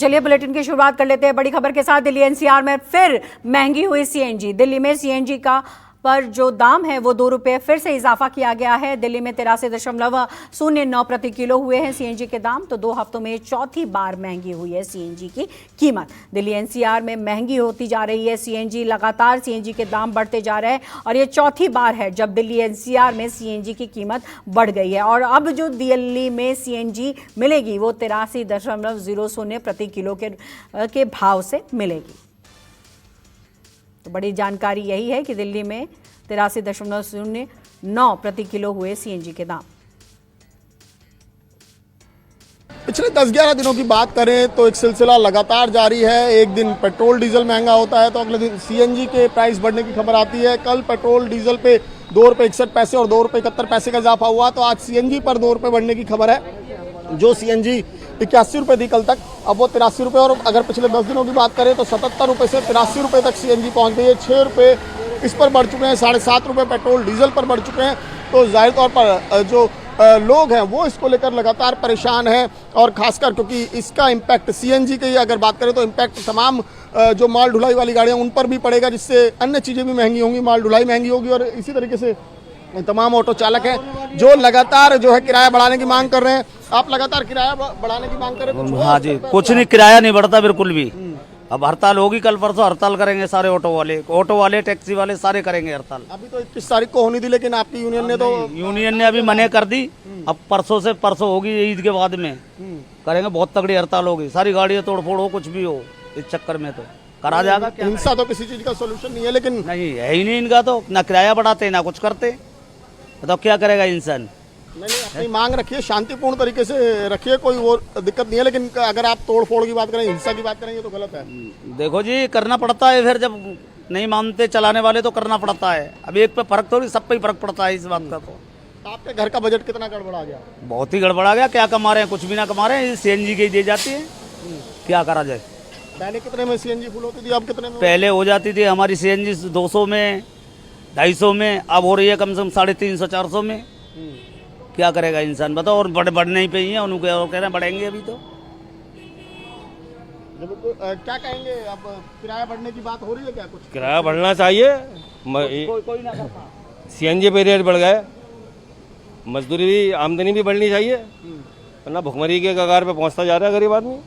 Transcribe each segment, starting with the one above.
चलिए बुलेटिन की शुरुआत कर लेते हैं बड़ी खबर के साथ। दिल्ली एनसीआर में फिर महंगी हुई सीएनजी। दिल्ली में सीएनजी का पर जो दाम है वो 2 रुपये फिर से इजाफा किया गया है। दिल्ली में 83.09 प्रति किलो हुए हैं सीएनजी के दाम। तो 2 हफ्तों में चौथी बार महंगी हुई है सीएनजी की कीमत। दिल्ली एनसीआर में महंगी होती जा रही है सीएनजी। लगातार सीएनजी के दाम बढ़ते जा रहे हैं और ये चौथी बार है जब दिल्ली एनसीआर में सीएनजी की कीमत बढ़ गई है। और अब जो दिल्ली में सीएनजी मिलेगी वो 83.00 प्रति किलो के भाव से मिलेगी। तो बड़ी जानकारी यही है कि दिल्ली में 83.09 प्रति किलो हुए सीएनजी के दाम। पिछले 10-11 दिनों की बात करें तो एक सिलसिला लगातार जारी है। एक दिन पेट्रोल डीजल महंगा होता है तो अगले दिन सीएनजी के प्राइस बढ़ने की खबर आती है। कल पेट्रोल डीजल पे 2 रुपये 61 पैसे और 2 रुपये 71 पैसे का इजाफा हुआ। तो आज सीएनजी पर 2 रुपये बढ़ने की खबर है। जो सीएनजी 81 रुपये थी कल तक, अब वो 83 रुपये। और अगर पिछले 10 दिनों की बात करें तो 77 रुपये से 83 रुपये तक सीएनजी पहुंच गई है। 6 रुपये इस पर बढ़ चुके हैं। 7.5 रुपये पेट्रोल डीजल पर बढ़ चुके हैं। तो जाहिर तौर पर जो लोग हैं वो इसको लेकर लगातार परेशान हैं। और खासकर क्योंकि इसका इम्पैक्ट सीएनजी की अगर बात करें तो इम्पैक्ट तमाम जो माल ढुलाई वाली गाड़ियाँ उन पर भी पड़ेगा, जिससे अन्य चीज़ें भी महंगी होंगी, माल ढुलाई महंगी होगी। और इसी तरीके से तमाम ऑटो चालक हैं जो लगातार जो है किराया बढ़ाने की मांग कर रहे हैं। आप लगातार किराया बढ़ाने की मांग कर रहे हैं? हाँ जी, कुछ नहीं, किराया नहीं बढ़ता बिल्कुल भी। अब हड़ताल होगी, कल परसों हड़ताल करेंगे सारे ऑटो वाले टैक्सी वाले सारे करेंगे हड़ताल। अभी तो 21 तारीख को होनी थी लेकिन आपकी यूनियन ने अभी मने कर दी। अब परसों होगी, ईद के बाद में करेंगे। बहुत तगड़ी हड़ताल होगी, सारी गाड़ियाँ तोड़ फोड़ हो, कुछ भी हो, इस चक्कर में तो करा जाएगा। हिंसा तो किसी चीज का सोल्यूशन नहीं है, लेकिन नहीं है ही नहीं इनका। तो ना किराया बढ़ाते ना कुछ करते, तो क्या करेगा इंसान। नहीं, अपनी मांग रखिए, शांतिपूर्ण तरीके से रखिए, कोई वो दिक्कत नहीं है। लेकिन अगर आप तोड़ फोड़ की बात करें, हिंसा की बात करेंगे तो गलत है। देखो जी, करना पड़ता है। फिर जब नहीं मानते चलाने वाले तो करना पड़ता है। अब एक पे फर्क थोड़ी, सब पे ही फर्क पड़ता है इस बात का। तो आपके घर का बजट कितना गड़बड़ा गया? बहुत ही गड़बड़ा गया। क्या कमा रहे हैं? कुछ भी ना कमा रहे हैं। सीएनजी की दी जाती है, क्या करा जाए। पहले कितने में सीएनजी फुल होती थी, अब कितने में? पहले हो जाती थी हमारी सीएनजी 200 में, 250 में, अब हो रही है कम से कम 350-400 में। क्या करेगा इंसान बताओ। और बढ़ने ही पे ही है, उनको कह रहे हैं बढ़ेंगे अभी तो। क्या कहेंगे, अब किराया बढ़ने की बात हो रही है क्या? कुछ किराया बढ़ना चाहिए। कोई ना करता। सीएनजी पे रेट बढ़ गए, मजदूरी भी, आमदनी भी बढ़नी चाहिए, वरना भुखमरी के कगार पे पहुंचता जा रहा है गरीब आदमी।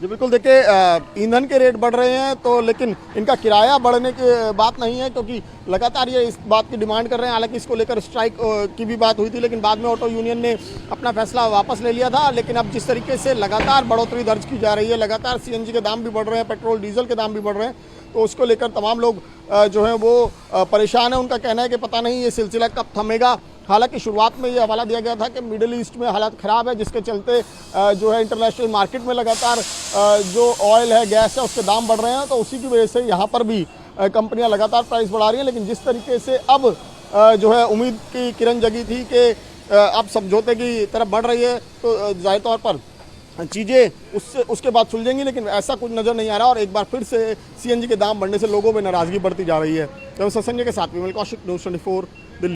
जी बिल्कुल। देखिए, ईंधन के रेट बढ़ रहे हैं तो, लेकिन इनका किराया बढ़ने की बात नहीं है, क्योंकि लगातार ये इस बात की डिमांड कर रहे हैं। हालांकि इसको लेकर स्ट्राइक की भी बात हुई थी, लेकिन बाद में ऑटो यूनियन ने अपना फैसला वापस ले लिया था। लेकिन अब जिस तरीके से लगातार बढ़ोतरी दर्ज की जा रही है, लगातार सीएनजी के दाम भी बढ़ रहे हैं, पेट्रोल डीजल के दाम भी बढ़ रहे हैं, तो उसको लेकर तमाम लोग जो है वो परेशान है। उनका कहना है कि पता नहीं ये सिलसिला कब थमेगा। हालांकि शुरुआत में ये हवाला दिया गया था कि मिडिल ईस्ट में हालात ख़राब है, जिसके चलते जो है इंटरनेशनल मार्केट में लगातार जो ऑयल है, गैस है, उसके दाम बढ़ रहे हैं। तो उसी की वजह से यहाँ पर भी कंपनियाँ लगातार प्राइस बढ़ा रही हैं। लेकिन जिस तरीके से अब जो है उम्मीद की किरण जगी थी कि अब समझौते की तरफ बढ़ रही है, तो जाहिर तौर पर चीज़ें उसके बाद सुलझेंगी, लेकिन ऐसा कुछ नज़र नहीं आ रहा। और एक बार फिर से सीएनजी के दाम बढ़ने से लोगों में नाराज़गी बढ़ती जा रही है। तो संजय के साथ विमल कौशिक, न्यूज़ 24